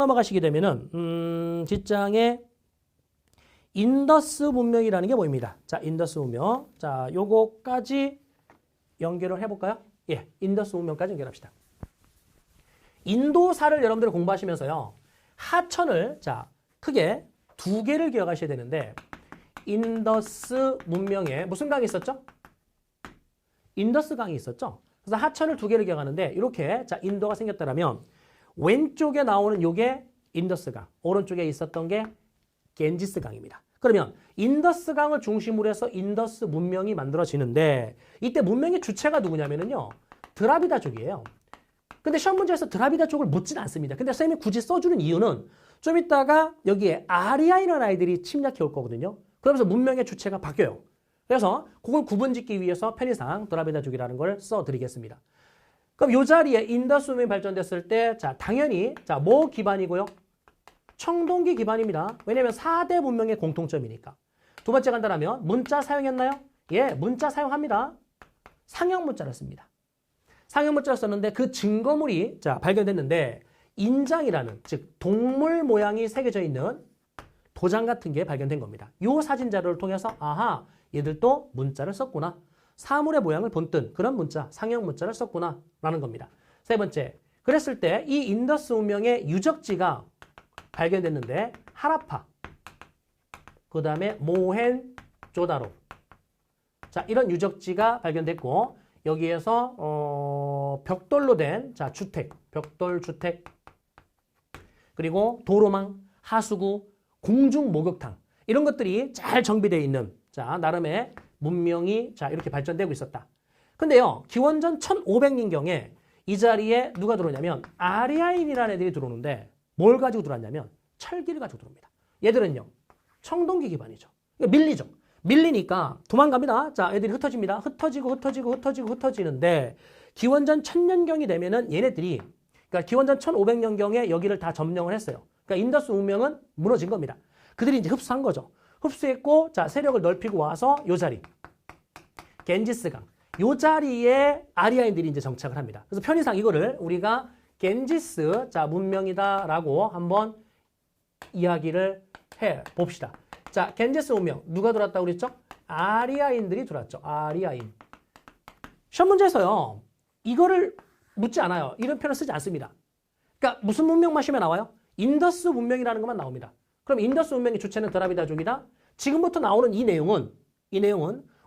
넘어가시게 되면은 뒷장에 인더스 문명이라는 게 보입니다. 자, 인더스 문명. 자, 요거까지 연결을 해볼까요? 예, 인더스 문명까지 연결합시다. 인도사를 여러분들 공부하시면서요. 하천을 자 크게 두 개를 기억하셔야 되는데 인더스 문명에 무슨 강이 있었죠? 인더스 강이 있었죠. 그래서 하천을 두 개를 기억하는데 이렇게 자 인도가 생겼다면 왼쪽에 나오는 요게 인더스 강, 오른쪽에 있었던 게 겐지스 강입니다. 그러면 인더스 강을 중심으로 해서 인더스 문명이 만들어지는데 이때 문명의 주체가 누구냐면요. 드라비다족이에요. 근데 시험 문제에서 드라비다족을 묻지는 않습니다. 근데 선생님이 굳이 써주는 이유는 좀 이따가 여기에 아리아이라는 아이들이 침략해 올 거거든요. 그러면서 문명의 주체가 바뀌어요. 그래서 그걸 구분짓기 위해서 편의상 드라비다족이라는 걸 써드리겠습니다. 그럼 이 자리에 인더스 문명이 발전됐을 때 자 당연히 자 뭐 기반이고요? 청동기 기반입니다. 왜냐하면 4대 문명의 공통점이니까. 두 번째 간단하면 문자 사용했나요? 예, 문자 사용합니다. 상형 문자를 씁니다. 상형 문자를 썼는데 그 증거물이 자 발견됐는데 인장이라는 즉 동물 모양이 새겨져 있는 도장 같은 게 발견된 겁니다. 이 사진 자료를 통해서 아하 얘들도 문자를 썼구나. 사물의 모양을 본뜬 그런 문자, 상형 문자를 썼구나 라는 겁니다. 세 번째, 그랬을 때 이 인더스 문명의 유적지가 발견됐는데 하라파, 그 다음에 모헨조다로 자 이런 유적지가 발견됐고 여기에서 벽돌로 된 자 주택, 벽돌 주택 그리고 도로망, 하수구, 공중 목욕탕 이런 것들이 잘 정비되어 있는 자 나름의 문명이 자 이렇게 발전되고 있었다. 근데요 기원전 1500년경에 이 자리에 누가 들어오냐면 아리아인이라는 애들이 들어오는데 뭘 가지고 들어왔냐면 철기를 가지고 들어옵니다. 얘들은요 청동기 기반이죠. 그러니까 밀리죠. 밀리니까 도망갑니다. 자, 애들이 흩어집니다. 흩어지는데 기원전 1000년경이 되면은 얘네들이 그러니까 기원전 1500년경에 여기를 다 점령을 했어요. 그러니까 인더스 문명은 무너진 겁니다. 그들이 이제 흡수한 거죠. 흡수했고 자, 세력을 넓히고 와서 요 자리 겐지스강 요 자리에 아리아인들이 이제 정착을 합니다. 그래서 편의상 이거를 우리가 겐지스 자 문명이다라고 한번 이야기를 해 봅시다. 자, 겐지스 문명 누가 들어왔다고 그랬죠? 아리아인들이 들어왔죠. 아리아인. 시험 문제에서요. 이거를 묻지 않아요. 이런 표현을 쓰지 않습니다. 그러니까 무슨 문명만 시험에 나와요? 인더스 문명이라는 것만 나옵니다. 그럼 인더스 문명의 주체는 드라비다족이다. 지금부터 나오는 이 내용은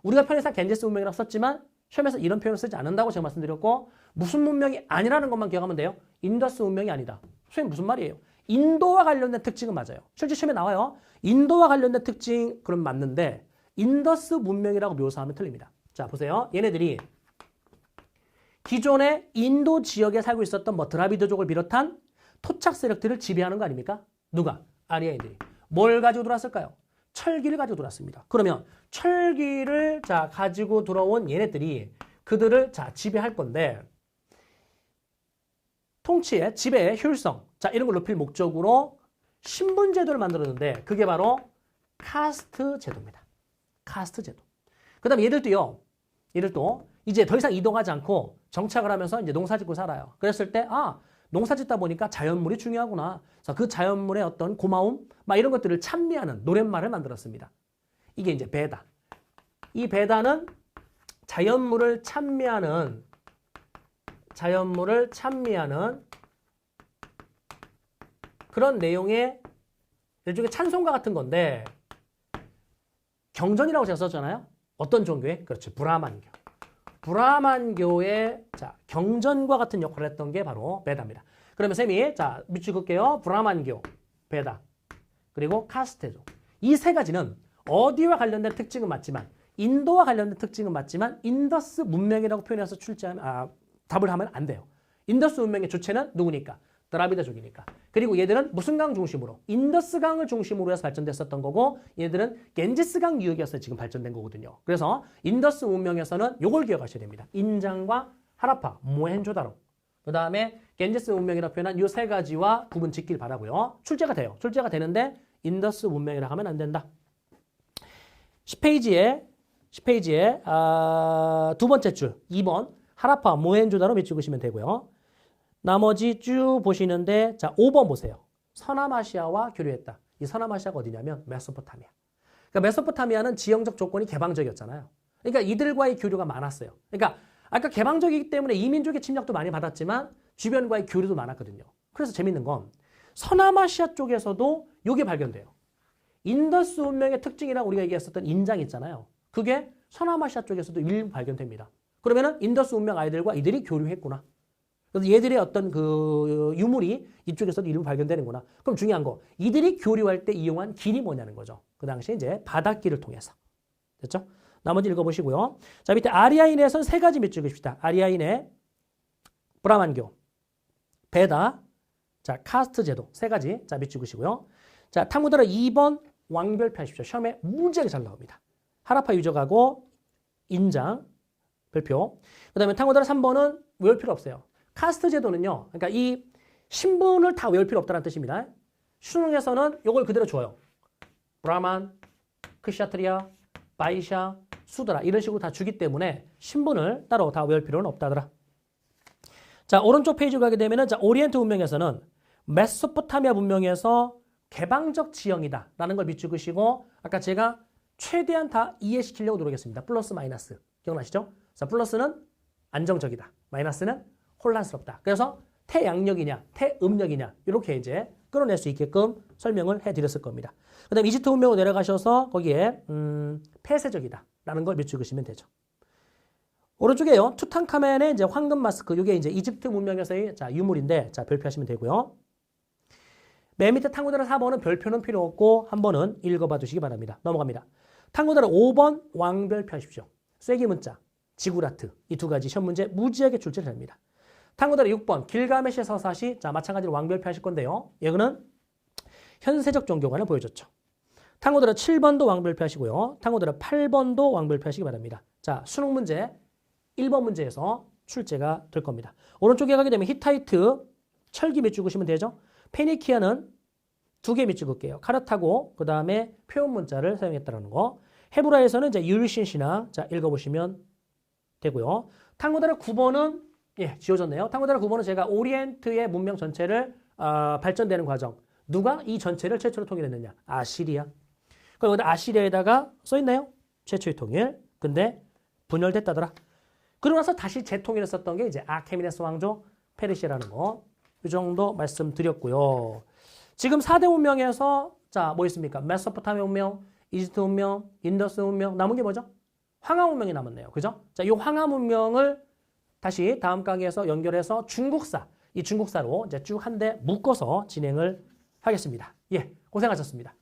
우리가 편의상 겐지스 문명이라고 썼지만 시험에서 이런 표현을 쓰지 않는다고 제가 말씀드렸고 무슨 문명이 아니라는 것만 기억하면 돼요. 인더스 문명이 아니다. 선생님 무슨 말이에요? 인도와 관련된 특징은 맞아요. 실제 시험에 나와요. 인도와 관련된 특징 그럼 맞는데 인더스 문명이라고 묘사하면 틀립니다. 자 보세요. 얘네들이 기존의 인도 지역에 살고 있었던 뭐 드라비드족을 비롯한 토착 세력들을 지배하는 거 아닙니까? 누가? 아리아인들이. 뭘 가지고 들어왔을까요? 철기를 가지고 들어왔습니다. 그러면 철기를 자 가지고 들어온 얘네들이 그들을 자 지배할 건데 통치의 지배의 효율성 자 이런 걸 높일 목적으로 신분 제도를 만들었는데 그게 바로 카스트 제도입니다. 카스트 제도. 그다음에 얘들도 이제 더 이상 이동하지 않고 정착을 하면서 이제 농사 짓고 살아요. 그랬을 때 농사 짓다 보니까 자연물이 중요하구나. 그래서 그 자연물의 어떤 고마움 막 이런 것들을 찬미하는 노랫말을 만들었습니다. 이게 이제 베다. 이 베다는 자연물을 찬미하는 그런 내용의 일종의 찬송가 같은 건데 경전이라고 제가 썼잖아요. 어떤 종교에? 그렇죠. 브라만교. 브라만교의 자, 경전과 같은 역할을 했던 게 바로 베다입니다. 그러면 쌤이 자, 밑줄 긋게요. 브라만교, 베다, 그리고 카스테족. 이 세 가지는 어디와 관련된 특징은 맞지만 인도와 관련된 특징은 맞지만 인더스 문명이라고 표현해서 답을 하면 안 돼요. 인더스 문명의 주체는 누구니까? 드라비다족이니까. 그리고 얘들은 무슨 강 중심으로? 인더스 강을 중심으로 해서 발전됐었던 거고 얘들은 겐지스 강 유역에서 지금 발전된 거거든요. 그래서 인더스 문명에서는 요걸 기억하셔야 됩니다. 인장과 하라파, 모헨조다로. 그 다음에 겐지스 문명이라고 표현한 이 세 가지와 구분 짓길 바라고요. 출제가 돼요. 출제가 되는데 인더스 문명이라고 하면 안 된다. 10페이지에 두 번째 줄 2번 하라파, 모헨조다로 밑줄 그시면 되고요. 나머지 쭉 보시는데 자 5번 보세요. 서남아시아와 교류했다. 이 서남아시아가 어디냐면 메소포타미아. 그러니까 메소포타미아는 지형적 조건이 개방적이었잖아요. 그러니까 이들과의 교류가 많았어요. 그러니까 아까 개방적이기 때문에 이민족의 침략도 많이 받았지만 주변과의 교류도 많았거든요. 그래서 재밌는 건 서남아시아 쪽에서도 이게 발견돼요. 인더스 문명의 특징이라고 우리가 얘기했었던 인장 있잖아요. 그게 서남아시아 쪽에서도 일부 발견됩니다. 그러면은 인더스 문명 아이들과 이들이 교류했구나. 그래서 얘들의 어떤 그 유물이 이쪽에서도 일부 발견되는구나. 그럼 중요한 거, 이들이 교류할 때 이용한 길이 뭐냐는 거죠. 그 당시에 이제 바닷길을 통해서. 됐죠? 나머지 읽어보시고요. 자, 밑에 아리아인에서는 세 가지 밑줄 그읍시다. 아리아인의 브라만교, 베다, 자, 카스트 제도 세 가지. 자, 밑줄 그으시고요. 자, 탐구들은 2번 왕별표 하십시오. 시험에 무지하게 잘 나옵니다. 하라파 유적하고 인장 별표. 그 다음에 탐구들은 3번은 외울 필요 없어요. 카스트 제도는요. 그러니까 이 신분을 다 외울 필요 없다는 뜻입니다. 수능에서는 이걸 그대로 줘요. 브라만, 크샤트리아, 바이샤, 수드라 이런 식으로 다 주기 때문에 신분을 따로 다 외울 필요는 없다더라. 자, 오른쪽 페이지 가게 되면은 자, 오리엔트 문명에서는 메소포타미아 문명에서 개방적 지형이다라는 걸 밑줄 그시고 아까 제가 최대한 다 이해시키려고 노력했습니다. 플러스 마이너스. 기억나시죠? 자, 플러스는 안정적이다. 마이너스는 혼란스럽다. 그래서 태양력이냐, 태음력이냐 이렇게 이제 끌어낼 수 있게끔 설명을 해드렸을 겁니다. 그 다음에 이집트 문명으로 내려가셔서 거기에 폐쇄적이다라는 걸 밑줄 그시면 되죠. 오른쪽에요. 투탕카멘의 이제 황금 마스크. 이게 이제 이집트 문명에서의 자, 유물인데 자, 별표하시면 되고요. 맨 밑에 탐구다라 4번은 별표는 필요 없고 한 번은 읽어봐 두시기 바랍니다. 넘어갑니다. 탐구다라 5번 왕별표 하십시오. 쐐기 문자, 지구라트 이 두 가지 시험 문제 무지하게 출제를 합니다. 탐구다라 6번 길가메시의 서사시 자, 마찬가지로 왕별표 하실 건데요. 이거는 현세적 종교관을 보여줬죠. 탐구다라 7번도 왕별표 하시고요. 탐구다라 8번도 왕별표 하시기 바랍니다. 자, 수능 문제 1번 문제에서 출제가 될 겁니다. 오른쪽에 가게 되면 히타이트 철기 밑줄 그시면 되죠. 페니키아는 2개 밑줄 그을게요. 카르타고 그 다음에 표현 문자를 사용했다는 거. 헤브라에서는 이제 유르신 신화 자, 읽어보시면 되고요. 탐구다라 9번은 예, 지워졌네요. 탐구다라 9번은 제가 오리엔트의 문명 전체를 발전되는 과정. 누가 이 전체를 최초로 통일했느냐? 아시리아. 그럼 여기다 아시리아에다가 써있나요? 최초의 통일. 근데 분열됐다더라. 그러고 나서 다시 재통일했었던 게 이제 아케미네스 왕조 페르시아라는 거. 이 정도 말씀드렸고요. 지금 4대 문명에서 자, 뭐 있습니까? 메소포타미아 문명, 이집트 문명, 인더스 문명. 남은 게 뭐죠? 황하 문명이 남았네요. 그죠? 자, 이 황하 문명을 다시 다음 강의에서 연결해서 중국사, 이 중국사로 이제 쭉 한 대 묶어서 진행을 하겠습니다. 예, 고생하셨습니다.